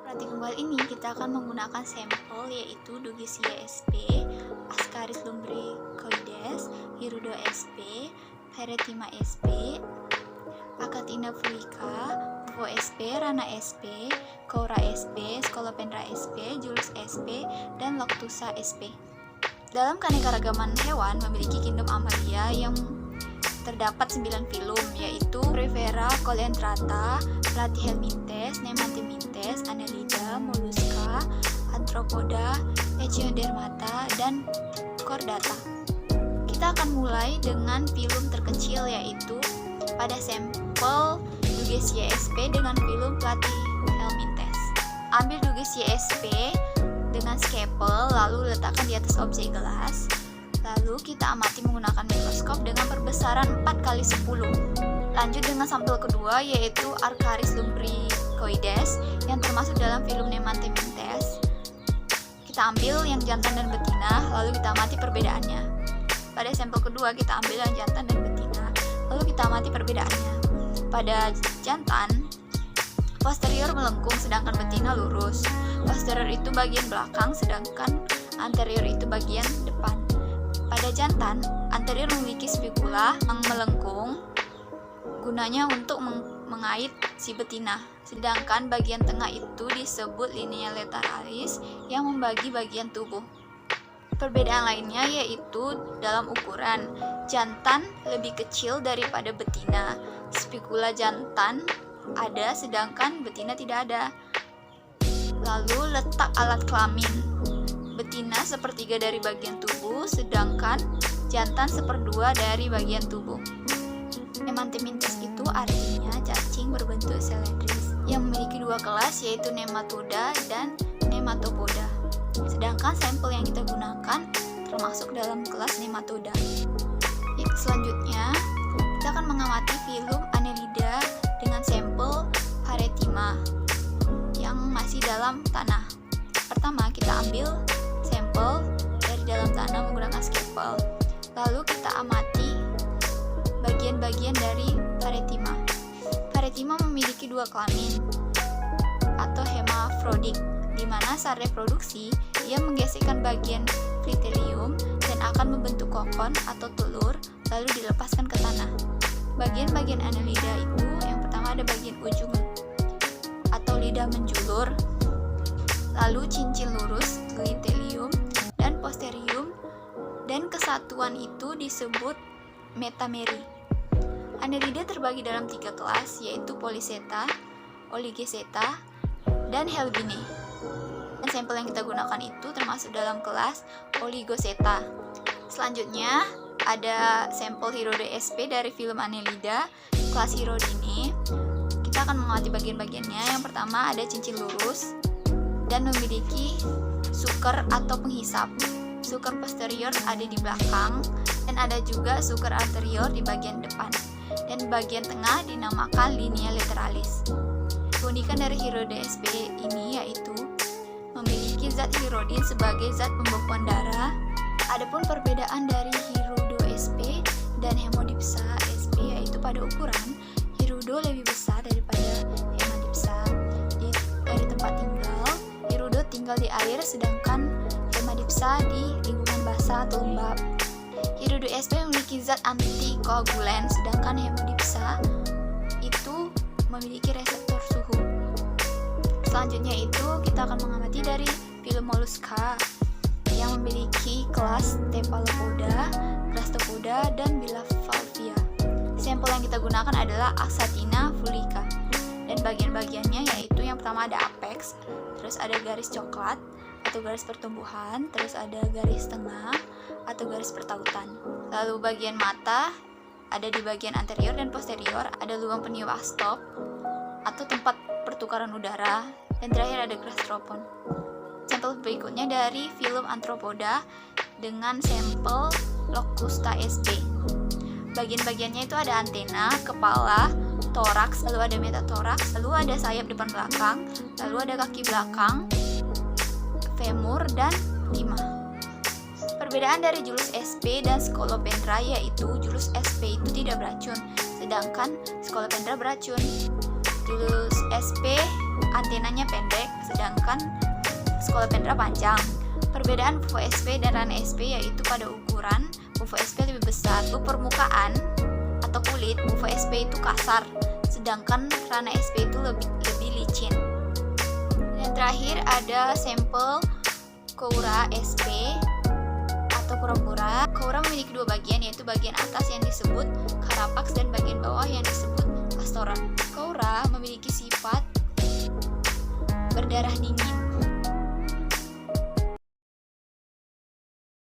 Praktikum kali ini kita akan menggunakan sampel yaitu Dugesia sp, Ascaris lumbricoides, Hirudo sp, Pheretima sp, Achatina fulica, Pufo sp, Rana sp, Koura sp, Scolopendra sp, Julius sp, dan Loctusa sp. Dalam keanekaragaman hewan memiliki kingdom Mammalia yang terdapat 9 filum, yaitu Prevera, Coleantrata, Platyhelminthes, Nematyminthes, Annelida, Mollusca, Arthropoda, Echinodermata, dan Chordata. Kita akan mulai dengan filum terkecil, yaitu pada sampel Dugesia sp dengan filum Platyhelminthes. Ambil Dugesia sp dengan scalpel, lalu letakkan di atas objek gelas. Lalu kita amati menggunakan mikroskop dengan perbesaran 4x10. Lanjut dengan sampel kedua, yaitu Ascaris lumbricoides yang termasuk dalam filum Nematyminthes. Kita ambil yang jantan dan betina, lalu kita amati perbedaannya. Pada sampel kedua kita ambil yang jantan dan betina, lalu kita amati perbedaannya. Pada jantan, posterior melengkung sedangkan betina lurus. Posterior itu bagian belakang sedangkan anterior itu bagian depan. Pada jantan, anterior memiliki spikula yang melengkung, gunanya untuk mengait si betina. Sedangkan bagian tengah itu disebut linea lateralis yang membagi bagian tubuh. Perbedaan lainnya yaitu dalam ukuran. Jantan lebih kecil daripada betina. Spikula jantan ada sedangkan betina tidak ada. Lalu letak alat kelamin. Betina sepertiga dari bagian tubuh, sedangkan jantan seperdua dari bagian tubuh. Nematyminthes itu artinya cacing berbentuk selendris yang memiliki dua kelas, yaitu nematoda dan nematopoda. Sedangkan sampel yang kita gunakan termasuk dalam kelas nematoda. Selanjutnya, kita akan mengamati filum Annelida dengan sampel Pheretima yang masih dalam tanah. Pertama, kita ambil sampel dari dalam tanah menggunakan scalpel. Lalu kita amati bagian-bagian dari Pheretima. Pheretima memiliki dua kelamin atau hermafrodik, di mana saat reproduksi ia menggesekkan bagian clitorium dan akan membentuk kokon atau telur, lalu dilepaskan ke tanah. Bagian-bagian Annelida itu yang pertama ada bagian ujung atau lidah menjulur, lalu cincin lurus, clitorium, dan posterium, dan kesatuan itu disebut metameri. Annelida terbagi dalam 3 kelas, yaitu Polychaeta, Oligoceta, dan Helbinae. Dan sampel yang kita gunakan itu termasuk dalam kelas Oligoceta. Selanjutnya ada sampel Hirudo sp dari filum Annelida, kelas Hirudinae. Kita akan mengamati bagian-bagiannya. Yang pertama ada cincin lurus dan memiliki suker atau penghisap. Suker posterior ada di belakang dan ada juga suker anterior di bagian depan. Dan bagian tengah dinamakan linea lateralis. Keunikan dari Hirudo sp ini yaitu memiliki zat hirodin sebagai zat pembekuan darah. Adapun perbedaan dari Hirudo sp dan Hemodipsa sp yaitu pada ukuran. Hirudo lebih besar daripada Hemodipsa dari tempat tinggal. Hirudo tinggal di air sedangkan Hemodipsa di lingkungan basah atau lembab. Hirudo sp memiliki zat antikoagulan sedangkan Hemodipsa itu memiliki reseptor suhu. Selanjutnya itu kita akan mengamati dari filum Mollusca yang memiliki kelas Cephalopoda, Gasteropoda, dan Bilavalvia. Sampel yang kita gunakan adalah Achatina fulica dan bagian-bagiannya yaitu yang pertama ada apex, terus ada garis coklat atau garis pertumbuhan, terus ada garis tengah atau garis pertautan. Lalu bagian mata ada di bagian anterior dan posterior, ada lubang peniup astop atau tempat pertukaran udara, dan terakhir ada gastropon. Sampel berikutnya dari filum Arthropoda dengan sampel Locusta sp. Bagian-bagiannya itu ada antena, kepala, toraks, lalu ada metatoraks, lalu ada sayap depan belakang, lalu ada kaki belakang, femur, dan timah. Perbedaan dari Julius sp dan Scolopendra yaitu Julius sp itu tidak beracun, sedangkan Scolopendra beracun. Julius sp antenanya pendek, sedangkan Scolopendra panjang. Perbedaan Bufo sp dan Rana sp yaitu pada ukuran. Bufo sp lebih besar. Untuk permukaan atau kulit, Bufo sp itu kasar, sedangkan Rana sp itu lebih licin. Dan terakhir ada sampel Koura sp atau kura-kura. Koura memiliki dua bagian, yaitu bagian atas yang disebut carapax dan bagian bawah yang disebut castora. Koura memiliki sifat berdarah dingin